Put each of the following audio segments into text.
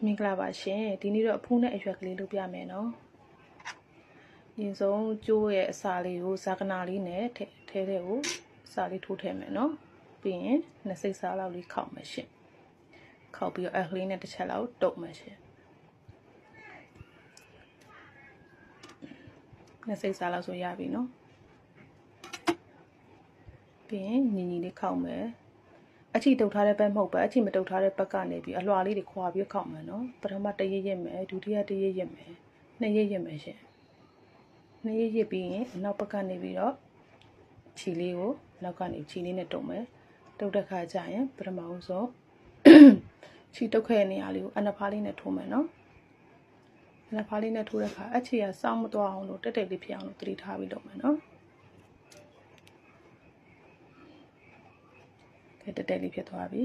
မင်္ဂလာပါရှင်ဒီနေ့တော့အဖူးနဲ့အရွက်ကလေးလုပ်ပြမယ်နော်ရင်ဆုံးကျိုးရဲ့အစာလေးကိုဇာကနာလေးနဲ့ထဲတဲ့ကိုအစာလေးထိုးထည့်မယ်နော်ပြီးရင်နှစ်စိတ်စားလောက်လေးခောက်မယ်ရှင်ခောက်ပြီးတော့အခလေးနဲ့တစ်ချက်လောက်တုပ်မယ်ရှင်နှစ်စိတ်စားလောက်ဆိုရပြီနော်ပြီးရင်ညီညီလေးခောက်မယ်အချီတုပ်ထားတဲ့ဘက်မဟုတ်ပါအချီမတုပ်ထားတဲ့ဘက်ကနေပြီးအလွှာလေးတွေခွာပြီးခောက်မယ်နော်ပထမတစ်ရက်ရက်မယ်ဒုတိယတစ်ရက်ရက်မယ်နှစ်ရက်ရက်မယ်ရှင်နှစ်ရက်ရက်ပြီးရင်နောက်ဘက်ကနေပြီးတော့ခြီလေးကိုနောက်ကနေခြီလေးနဲ့တုပ်မယ်တုပ်တဲ့ခါကျရင်ပထမဦးဆုံးခြီတုပ်ခဲ့တဲ့နေရာလေးကိုအနဖားလေးနဲ့ထိုးမယ်နော်အနဖားလေးနဲ့ထိုးတဲ့ခါအချီကစောင်းမသွားအောင်လို့တက်တက်လေးဖြစ်အောင်လို့တတိထားပြီးလုပ်မယ်နော်တက်တက်လေးဖြစ်သွားပြီ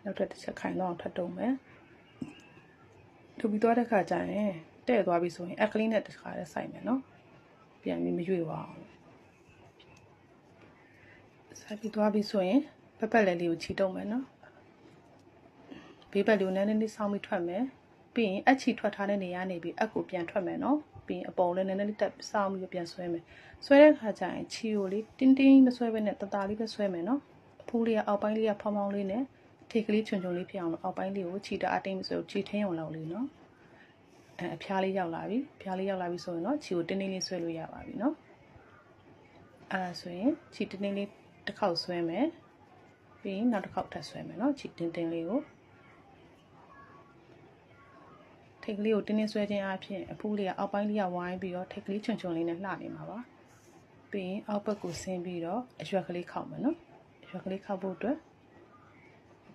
နောက်ထပ်တစ်ချက်ခိုင်တော့ထပ်တုံးမယ်ထူပြီးသွားတဲ့ခါကျရင်တဲ့သွားပြီဆိုရင်အခလေးနဲ့တစ်ခါတည်းစိုက်မယ်နော်ပြန်ပြီးမရွေ့ပါအောင်စိုက်ပြီးသွားပြီဆိုရင်ပက်ပက်လေးလေးကိုချီတုံးမယ်နော်ဘေးဘက်လေးကိုနည်းနည်းလေးဆောင်းပြီးထွက်မယ်ပြီးရင်အချီထွက်ထားတဲ့နေရာနေပြီးအက်ကိုပြန်ထွက်မယ်နော်ပြီးရင်အပေါ်လည်းနည်းနည်းလေးတက်ဆောင်းပြီးပြန်ဆွဲမယ်ဆွဲတဲ့ခါကျရင်ချီကိုလေးတင်းတင်းမဆွဲဘဲနဲ့တတလေးပဲဆွဲမယ်နော်ဖူးလေးကအောက်ပိုင်းလေးကဖောင်းဖောင်းလေးနဲ့ထိတ်ကလေးချွန်ချွန်လေးဖြစ်အောင်လို့အောက်ပိုင်းလေးကိုချီတအတိတ်မဆိုချီထင်းအောင်လောက်လေးနော်အဖျားလေးရောက်လာပြီဖျားလေးရောက်လာပြီဆိုရင်တော့ချီကိုတင်းတင်းလေးဆွဲလို့ရပါပြီနော်အဲ့ဒါဆိုရင်ချီတင်းတင်းလေးတစ်ခေါက်ဆွဲမယ်ပြီးရင်နောက်တစ်ခေါက်ထပ်ဆွဲမယ်နော်ချီတင်းတင်းလေးကိုထိတ်ကလေးကိုတင်းတင်းဆွဲခြင်းအပြင်အဖူးလေးကအောက်ပိုင်းလေးကဝိုင်းပြီးတော့ထိတ်ကလေးချွန်ချွန်လေးနဲ့လှနေမှာပါပြီးရင်အောက်ဘက်ကိုဆင်းပြီးတော့အရွက်ကလေးခောက်မယ်နော်ရွက်ကလေးခောက်ဖို့အတွက်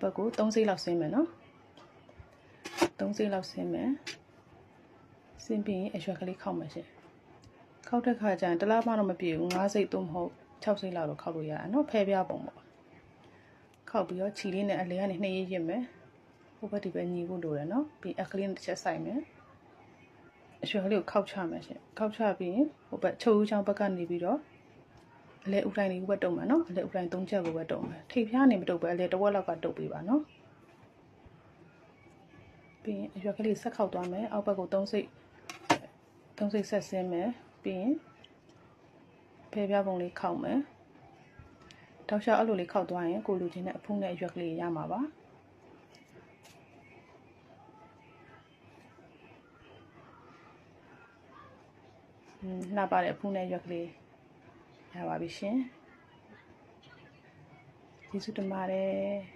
ဘက်ကို3စိတ်လောက်ဆင်းမယ်နော်3စိတ်လောက်ဆင်းမယ်ဆင်းပြီးရင်အရွက်ကလေးခောက်မယ်ရှင်ခောက်တဲ့ခါကျရင်တလားမှတော့မပြည့်ဘူး5စိတ်သို့မဟုတ်6စိတ်လောက်တော့ခောက်လို့ရတယ်နော်ဖဲပြားပုံပေါ့ခောက်ပြီးတော့ခြီလေးနဲ့အလဲကနေ2ရက်ရစ်မယ်ဟိုဘက်ဒီဘက်ညီဖို့လိုတယ်နော်ပြီးအခလေးနဲ့တစ်ချက်ဆိုင်မယ်အရွက်ကလေးကိုခောက်ချမယ်ရှင်ခောက်ချပြီးရင်ဟိုဘက်ချုပ်ဦးချောင်းဘက်ကနေပြီးတော့အလဲဥတိုင်းလေးကိုပဲတုံမယ်နော်အလဲဥတိုင်း3ချက်ကိုပဲတုံမယ်ထိပ်ဖျားနေမတုံပဲအလဲတစ်ဝက်လောက်ကတုပ်ပေးပါနော်ပြီးရင်အရွက်ကလေးဆက်ခောက်သွားမယ်အောက်ဘက်ကို3စိတ်ဆက်ဆင်းမယ်ပြီးရင်ဖဲပြားပုံလေးခောက်မယ်တောက်လျှောက်အဲ့လိုလေးခောက်သွားရင်ကိုလူချင်းနဲ့အဖုံးနဲ့အရွက်ကလေးရမှာပါလှပတဲ့အဖုံးနဲ့ရွက်ကလေးရပါပြီရှင်ကျေးဇူးတင်ပါတယ်